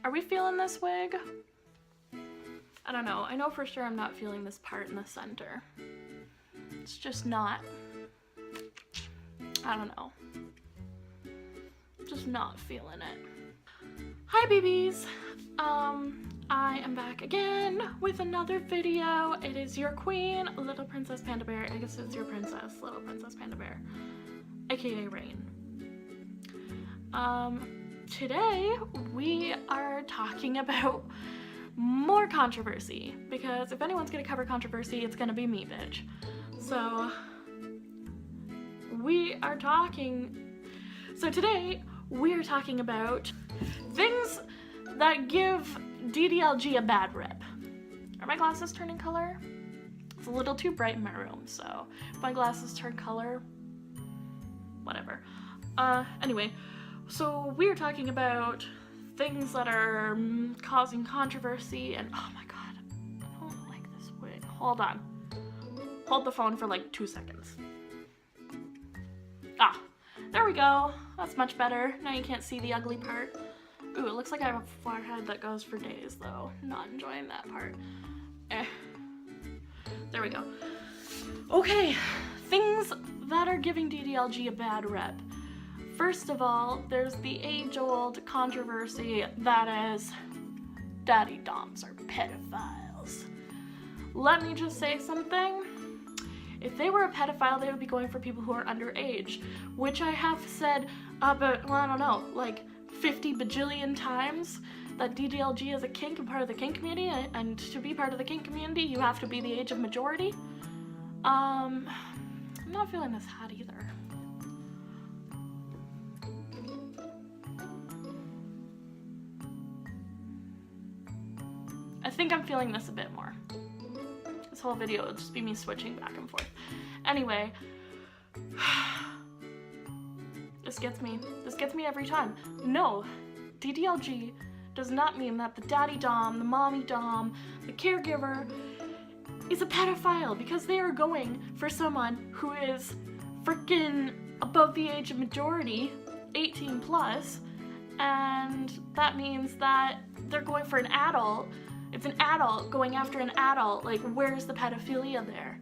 Are we feeling this wig? I don't know. I know for sure I'm not feeling this part in the center. It's just not. I don't know. Just not feeling it. Hi babies! I am back again with another video. It is your queen, Little Princess Panda Bear. I guess it's your princess, Little Princess Panda Bear, aka Rain. Today we are talking about more controversy, because if anyone's gonna cover controversy, it's gonna be me, bitch. So today we are talking about things that give DDLG a bad rep. Are my glasses turning color? It's a little too bright in my room, so if my glasses turn color, whatever. Anyway, so we're talking about things that are causing controversy, and oh my god, I don't like this wig. Hold on. Hold the phone for like 2 seconds. Ah, there we go. That's much better. Now you can't see the ugly part. Ooh, it looks like I have a forehead that goes for days though. Not enjoying that part. There we go. Okay, things that are giving DDLG a bad rep. First of all, there's the age-old controversy that is daddy doms are pedophiles. Let me just say something. If they were a pedophile, they would be going for people who are underage, which I have said about, well, I don't know, like 50 bajillion times that DDLG is a kink and part of the kink community, and to be part of the kink community, you have to be the age of majority. I'm not feeling this hot either. I think I'm feeling this a bit more. This whole video will just be me switching back and forth. Anyway, this gets me every time. No, DDLG does not mean that the daddy dom, the mommy dom, the caregiver is a pedophile, because they are going for someone who is freaking above the age of majority, 18 plus, and that means that they're going for an adult. It's an adult going after an adult. Like, where's the pedophilia there?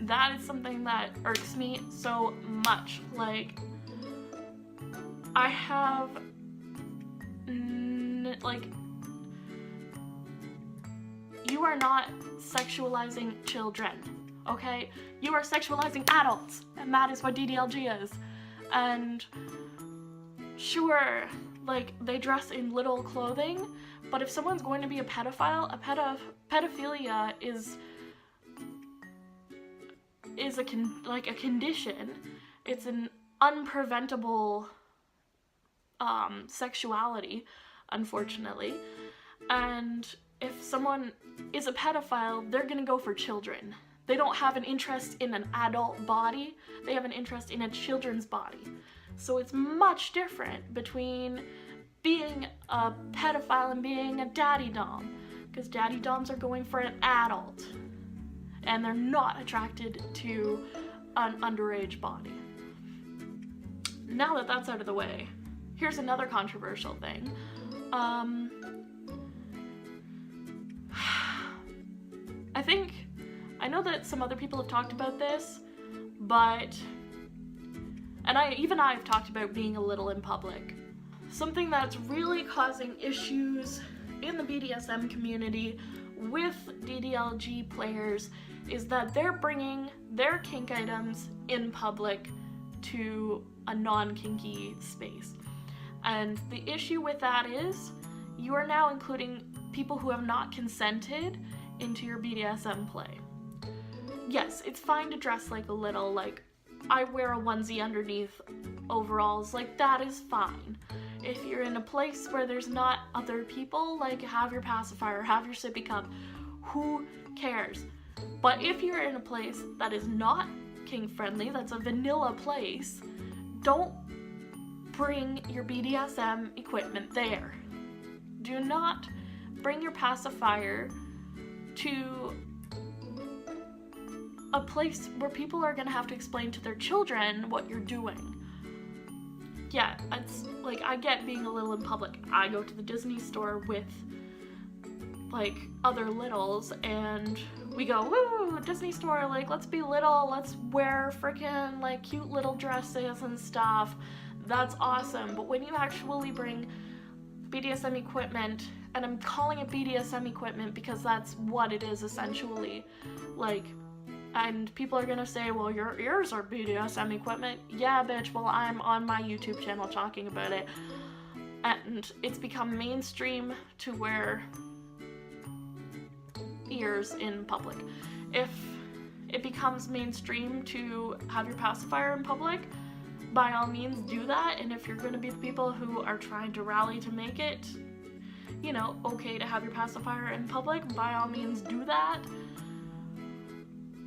That is something that irks me so much. Like, I have, like, you are not sexualizing children, okay? You are sexualizing adults, and that is what DDLG is. And sure, like, they dress in little clothing, but if someone's going to be a pedophile, pedophilia is a condition. It's an unpreventable sexuality, unfortunately. And if someone is a pedophile, they're gonna go for children. They don't have an interest in an adult body, they have an interest in a children's body. So it's much different between being a pedophile and being a daddy dom, because daddy doms are going for an adult and they're not attracted to an underage body. Now that that's out of the way, here's another controversial thing. I know that some other people have talked about this, but, and I've talked about being a little in public. Something that's really causing issues in the BDSM community with DDLG players is that they're bringing their kink items in public to a non-kinky space. And the issue with that is you are now including people who have not consented into your BDSM play. Yes, it's fine to dress like a little, like, I wear a onesie underneath overalls, like, that is fine. If you're in a place where there's not other people, like, have your pacifier, have your sippy cup, who cares? But if you're in a place that is not kink friendly, that's a vanilla place, don't bring your BDSM equipment there. Do not bring your pacifier to a place where people are gonna have to explain to their children what you're doing. yeah, it's like, I get being a little in public. I go to the Disney store with like other littles and we go, woo, Disney store, like, let's be little, let's wear freaking like cute little dresses and stuff. That's awesome. But when you actually bring BDSM equipment, and I'm calling it BDSM equipment because that's what it is essentially, like, and people are gonna say, well, your ears are BDSM equipment. Yeah, bitch, well, I'm on my YouTube channel talking about it, and it's become mainstream to wear ears in public. If it becomes mainstream to have your pacifier in public, by all means do that. And if you're going to be the people who are trying to rally to make it, you know, okay to have your pacifier in public, by all means do that.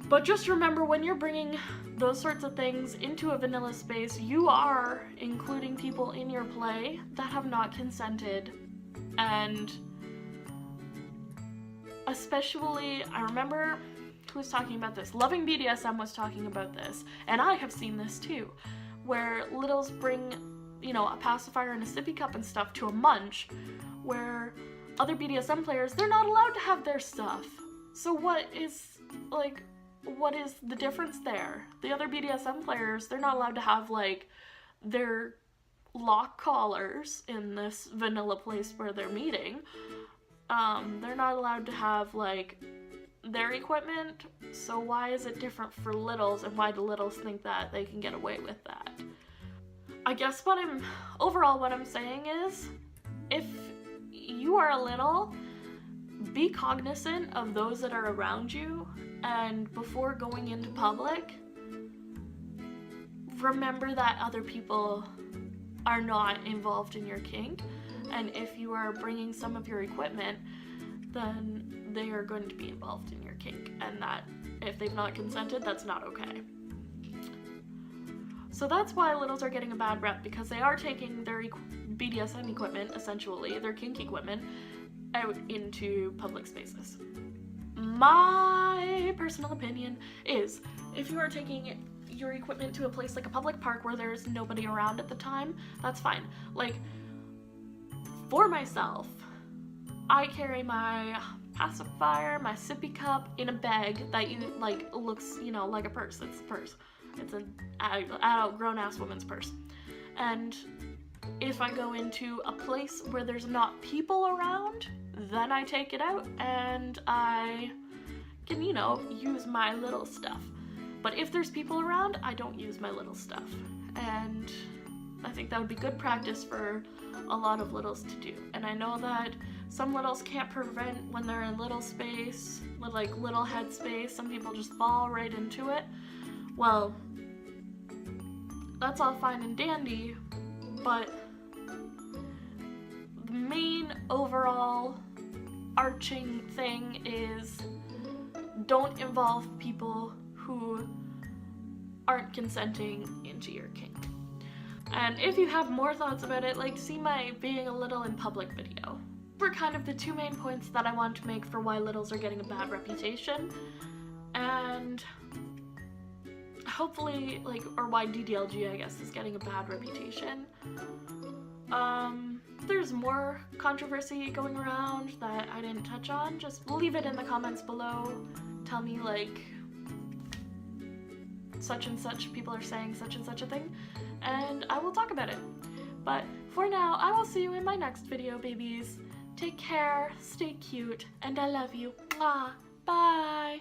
But just remember, when you're bringing those sorts of things into a vanilla space, you are including people in your play that have not consented. And especially, I remember, who was talking about this? Loving BDSM was talking about this, and I have seen this too, where littles bring, you know, a pacifier and a sippy cup and stuff to a munch, where other BDSM players, they're not allowed to have their stuff. So what is the difference there? The other BDSM players, they're not allowed to have like their lock collars in this vanilla place where they're meeting. They're not allowed to have like their equipment, so why is it different for littles, and why do littles think that they can get away with that? I guess what I'm saying is, if you are a little, be cognizant of those that are around you, and before going into public, remember that other people are not involved in your kink, and if you are bringing some of your equipment, then they are going to be involved in your kink, and that if they've not consented, that's not okay. So that's why littles are getting a bad rep, because they are taking their BDSM equipment, essentially, their kink equipment, out into public spaces. My personal opinion is, if you are taking your equipment to a place like a public park where there's nobody around at the time, that's fine. Like, for myself, I carry my pacifier, my sippy cup in a bag that looks, you know, like a purse. It's a purse. It's an adult grown-ass woman's purse. And if I go into a place where there's not people around, then I take it out and I can, you know, use my little stuff. But if there's people around, I don't use my little stuff. And I think that would be good practice for a lot of littles to do. And I know that some littles can't prevent when they're in little space, like little head space. Some people just fall right into it. Well, that's all fine and dandy, but the main overall arching thing is, don't involve people who aren't consenting into your kink. And if you have more thoughts about it, like, see my being a little in public video. Were kind of the two main points that I want to make for why littles are getting a bad reputation, and hopefully, like, or why DDLG, I guess, is getting a bad reputation. There's more controversy going around that I didn't touch on. Just leave it in the comments below. Tell me, like, such and such people are saying such and such a thing, and I will talk about it. But for now, I will see you in my next video, babies. Take care, stay cute, and I love you. Mwah. Bye!